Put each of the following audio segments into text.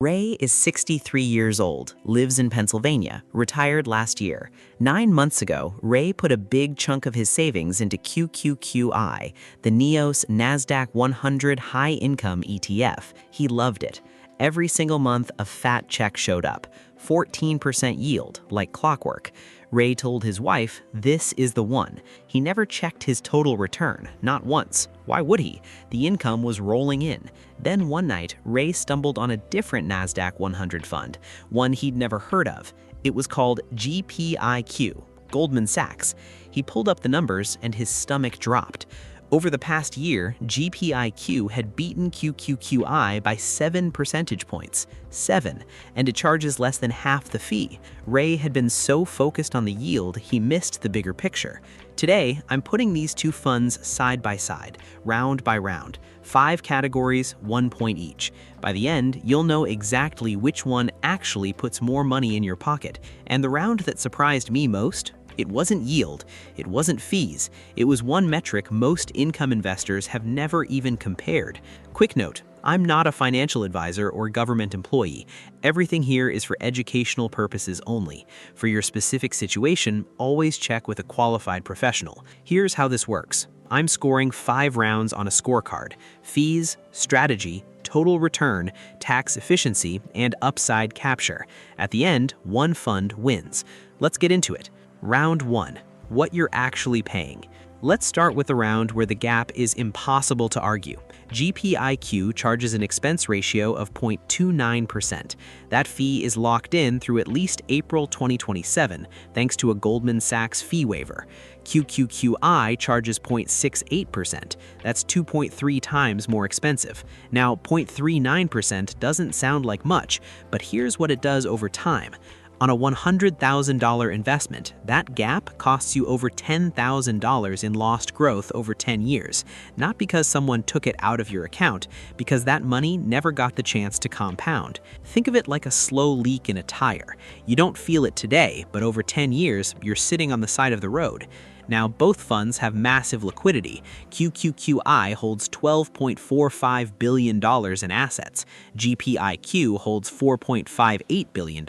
Ray is 63 years old, lives in Pennsylvania, retired last year. 9 months ago, Ray put a big chunk of his savings into QQQI, the NEOS Nasdaq 100 High Income ETF. He loved it. Every single month, a fat check showed up, 14% yield, like clockwork. Ray told his wife, "This is the one." He never checked his total return, not once. Why would he? The income was rolling in. Then one night, Ray stumbled on a different Nasdaq 100 fund, one he'd never heard of. It was called GPIQ, Goldman Sachs. He pulled up the numbers and his stomach dropped. Over the past year, GPIQ had beaten QQQI by 7 percentage points. 7, and it charges less than half the fee. Ray had been so focused on the yield, he missed the bigger picture. Today, I'm putting these two funds side by side, round by round. 5 categories, 1 point each. By the end, you'll know exactly which one actually puts more money in your pocket. And the round that surprised me most? It wasn't yield, it wasn't fees, it was one metric most income investors have never even compared. Quick note, I'm not a financial advisor or government employee. Everything here is for educational purposes only. For your specific situation, always check with a qualified professional. Here's how this works. I'm scoring 5 rounds on a scorecard: fees, strategy, total return, tax efficiency, and upside capture. At the end, one fund wins. Let's get into it. Round 1. What you're actually paying. Let's start with the round where the gap is impossible to argue. GPIQ charges an expense ratio of 0.29%. That fee is locked in through at least April 2027, thanks to a Goldman Sachs fee waiver. QQQI charges 0.68%. That's 2.3 times more expensive. Now, 0.39% doesn't sound like much, but here's what it does over time. On a $100,000 investment, that gap costs you over $10,000 in lost growth over 10 years, not because someone took it out of your account, because that money never got the chance to compound. Think of it like a slow leak in a tire. You don't feel it today, but over 10 years, you're sitting on the side of the road. Now, both funds have massive liquidity. QQQI holds $12.45 billion in assets. GPIQ holds $4.58 billion.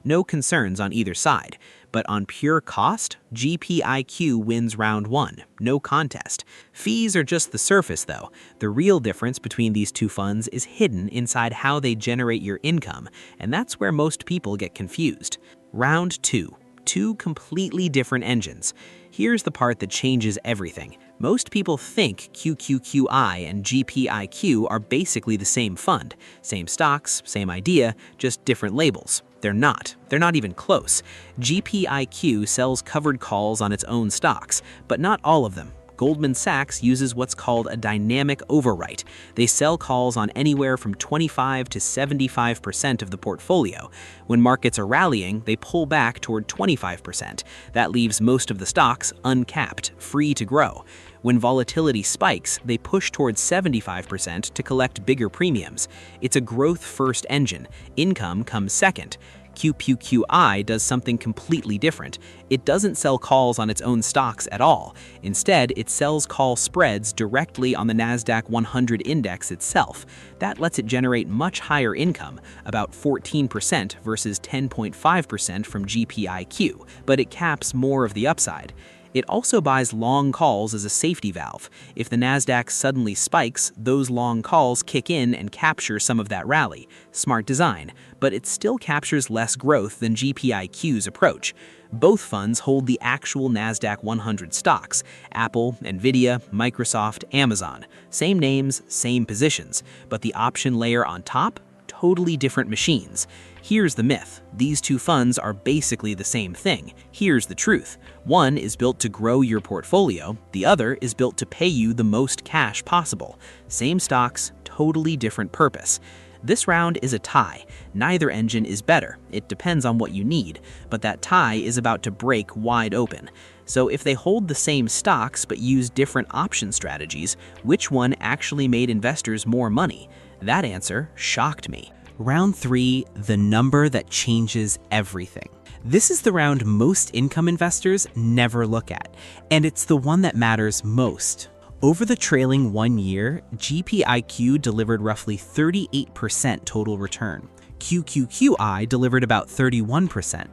No concerns on either side. But on pure cost, GPIQ wins round 1. No contest. Fees are just the surface, though. The real difference between these two funds is hidden inside how they generate your income, and that's where most people get confused. Round 2. 2 completely different engines. Here's the part that changes everything. Most people think QQQI and GPIQ are basically the same fund. Same stocks, same idea, just different labels. They're not. They're not even close. GPIQ sells covered calls on its own stocks, but not all of them. Goldman Sachs uses what's called a dynamic overwrite. They sell calls on anywhere from 25 to 75% of the portfolio. When markets are rallying, they pull back toward 25%. That leaves most of the stocks uncapped, free to grow. When volatility spikes, they push towards 75% to collect bigger premiums. It's a growth-first engine. Income comes second. QQQI does something completely different. It doesn't sell calls on its own stocks at all. Instead, it sells call spreads directly on the Nasdaq 100 index itself. That lets it generate much higher income, about 14% versus 10.5% from GPIQ, but it caps more of the upside. It also buys long calls as a safety valve. If the Nasdaq suddenly spikes, those long calls kick in and capture some of that rally. Smart design, but it still captures less growth than GPIQ's approach. Both funds hold the actual Nasdaq 100 stocks: Apple, Nvidia, Microsoft, Amazon. Same names, same positions, but the option layer on top? Totally different machines. Here's the myth. These two funds are basically the same thing. Here's the truth. One is built to grow your portfolio. The other is built to pay you the most cash possible. Same stocks, totally different purpose. This round is a tie. Neither engine is better. It depends on what you need, but that tie is about to break wide open. So if they hold the same stocks but use different option strategies, which one actually made investors more money? That answer shocked me. Round 3, the number that changes everything. This is the round most income investors never look at, and it's the one that matters most. Over the trailing 1 year, GPIQ delivered roughly 38% total return. QQQI delivered about 31%.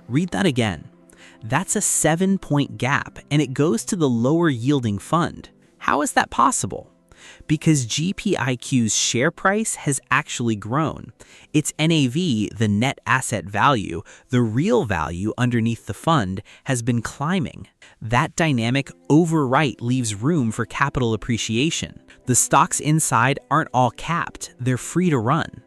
Read that again. That's a 7-point gap, and it goes to the lower yielding fund. How is that possible? Because GPIQ's share price has actually grown. Its NAV, the net asset value, the real value underneath the fund, has been climbing. That dynamic overwrite leaves room for capital appreciation. The stocks inside aren't all capped, they're free to run.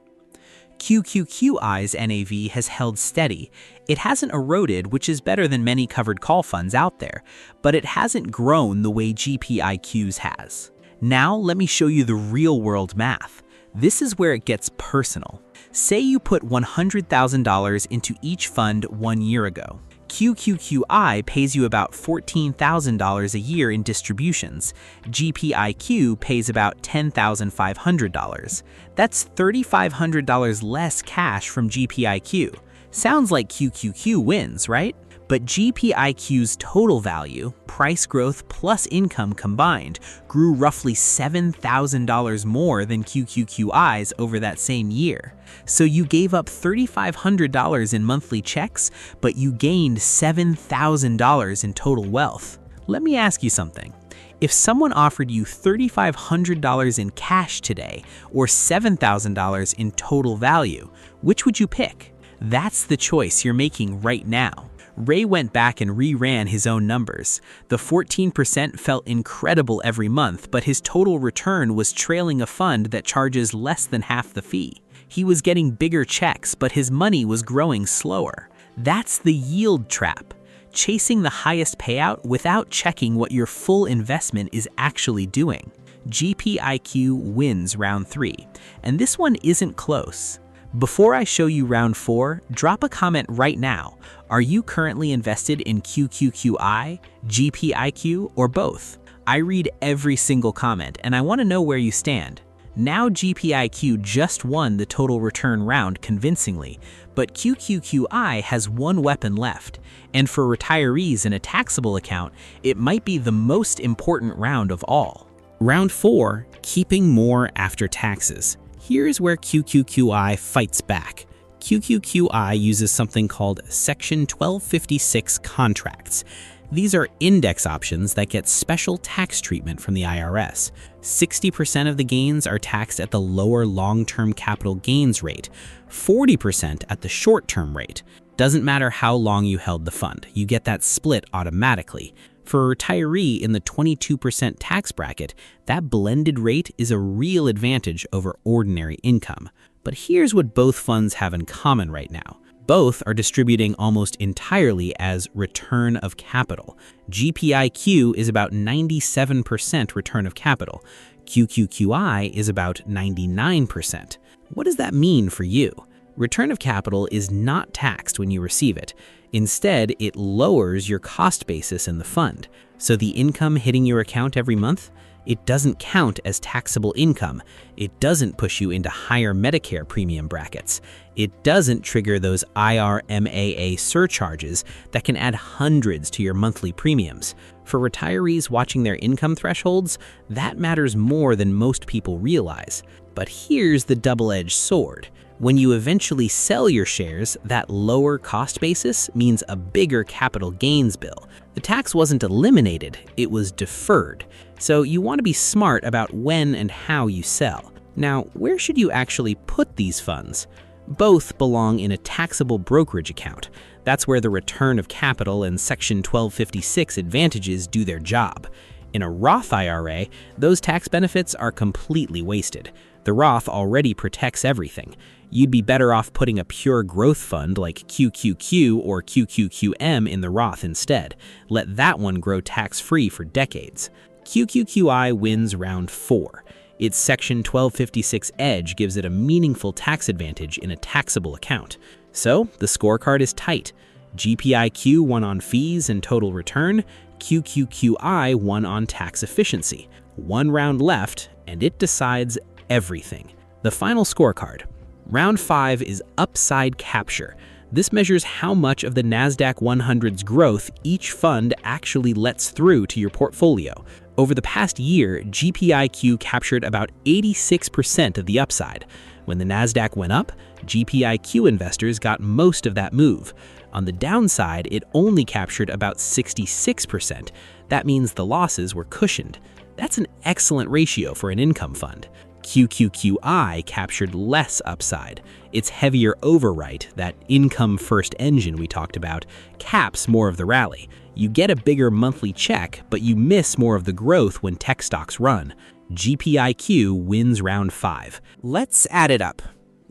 QQQI's NAV has held steady. It hasn't eroded, which is better than many covered call funds out there, but it hasn't grown the way GPIQ's has. Now let me show you the real-world math. This is where it gets personal. Say you put $100,000 into each fund 1 year ago. QQQI pays you about $14,000 a year in distributions. GPIQ pays about $10,500. That's $3,500 less cash from GPIQ. Sounds like QQQ wins, right? But GPIQ's total value, price growth plus income combined, grew roughly $7,000 more than QQQI's over that same year. So you gave up $3,500 in monthly checks, but you gained $7,000 in total wealth. Let me ask you something. If someone offered you $3,500 in cash today, or $7,000 in total value, which would you pick? That's the choice you're making right now. Ray went back and re-ran his own numbers. The 14% felt incredible every month, but his total return was trailing a fund that charges less than half the fee. He was getting bigger checks, but his money was growing slower. That's the yield trap. Chasing the highest payout without checking what your full investment is actually doing. GPIQ wins round 3, and this one isn't close. Before I show you round 4, drop a comment right now. Are you currently invested in QQQI, GPIQ, or both? I read every single comment, and I want to know where you stand. Now GPIQ just won the total return round convincingly, but QQQI has one weapon left, and for retirees in a taxable account, it might be the most important round of all. Round 4, keeping more after taxes. Here's where QQQI fights back. QQQI uses something called Section 1256 contracts. These are index options that get special tax treatment from the IRS. 60% of the gains are taxed at the lower long-term capital gains rate, 40% at the short-term rate. Doesn't matter how long you held the fund, you get that split automatically. For a retiree in the 22% tax bracket, that blended rate is a real advantage over ordinary income. But here's what both funds have in common right now. Both are distributing almost entirely as return of capital. GPIQ is about 97% return of capital. QQQI is about 99%. What does that mean for you? Return of capital is not taxed when you receive it. Instead, it lowers your cost basis in the fund. So the income hitting your account every month, it doesn't count as taxable income. It doesn't push you into higher Medicare premium brackets. It doesn't trigger those IRMAA surcharges that can add hundreds to your monthly premiums. For retirees watching their income thresholds, that matters more than most people realize. But here's the double-edged sword. When you eventually sell your shares, that lower cost basis means a bigger capital gains bill. The tax wasn't eliminated, it was deferred. So you want to be smart about when and how you sell. Now, where should you actually put these funds? Both belong in a taxable brokerage account. That's where the return of capital and Section 1256 advantages do their job. In a Roth IRA, those tax benefits are completely wasted. The Roth already protects everything. You'd be better off putting a pure growth fund like QQQ or QQQM in the Roth instead. Let that one grow tax-free for decades. QQQI wins round 4. Its Section 1256 edge gives it a meaningful tax advantage in a taxable account. So the scorecard is tight. GPIQ won on fees and total return. QQQI won on tax efficiency. One round left, and it decides everything. The final scorecard. Round 5 is upside capture. This measures how much of the Nasdaq 100's growth each fund actually lets through to your portfolio. Over the past year, GPIQ captured about 86% of the upside. When the Nasdaq went up, GPIQ investors got most of that move. On the downside, it only captured about 66%. That means the losses were cushioned. That's an excellent ratio for an income fund. QQQI captured less upside. Its heavier overwrite, that income-first engine we talked about, caps more of the rally. You get a bigger monthly check, but you miss more of the growth when tech stocks run. GPIQ wins round 5. Let's add it up.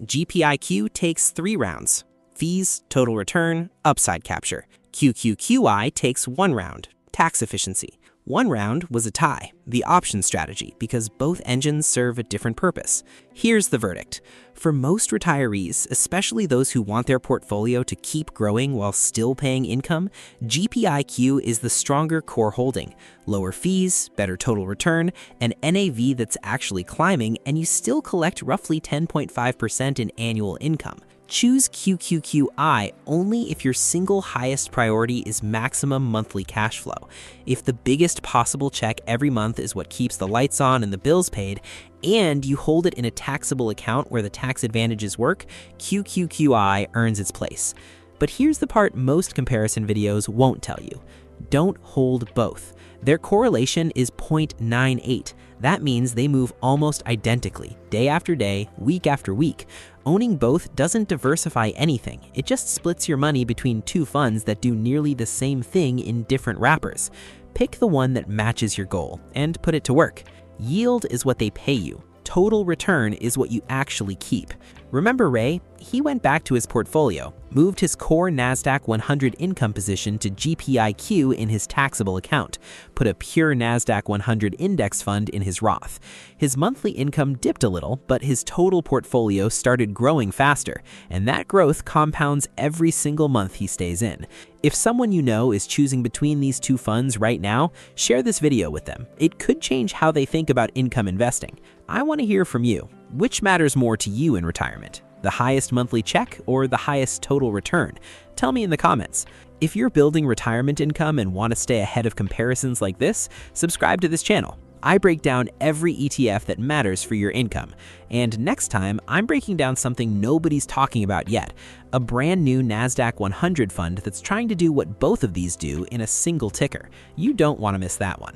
GPIQ takes 3 rounds. Fees, total return, upside capture. QQQI takes 1 round, tax efficiency. 1 round was a tie, the option strategy, because both engines serve a different purpose. Here's the verdict. For most retirees, especially those who want their portfolio to keep growing while still paying income, GPIQ is the stronger core holding. Lower fees, better total return, an NAV that's actually climbing, and you still collect roughly 10.5% in annual income. Choose QQQI only if your single highest priority is maximum monthly cash flow. If the biggest possible check every month is what keeps the lights on and the bills paid, and you hold it in a taxable account where the tax advantages work, QQQI earns its place. But here's the part most comparison videos won't tell you. Don't hold both. Their correlation is 0.98. That means they move almost identically, day after day, week after week. Owning both doesn't diversify anything. It just splits your money between 2 funds that do nearly the same thing in different wrappers. Pick the one that matches your goal and put it to work. Yield is what they pay you. Total return is what you actually keep. Remember Ray? He went back to his portfolio, moved his core Nasdaq 100 income position to GPIQ in his taxable account, put a pure Nasdaq 100 index fund in his Roth. His monthly income dipped a little, but his total portfolio started growing faster, and that growth compounds every single month he stays in. If someone you know is choosing between these 2 funds right now, share this video with them. It could change how they think about income investing. I want to hear from you. Which matters more to you in retirement? The highest monthly check or the highest total return? Tell me in the comments. If you're building retirement income and want to stay ahead of comparisons like this, subscribe to this channel. I break down every ETF that matters for your income. And next time, I'm breaking down something nobody's talking about yet, a brand new Nasdaq 100 fund that's trying to do what both of these do in a single ticker. You don't want to miss that one.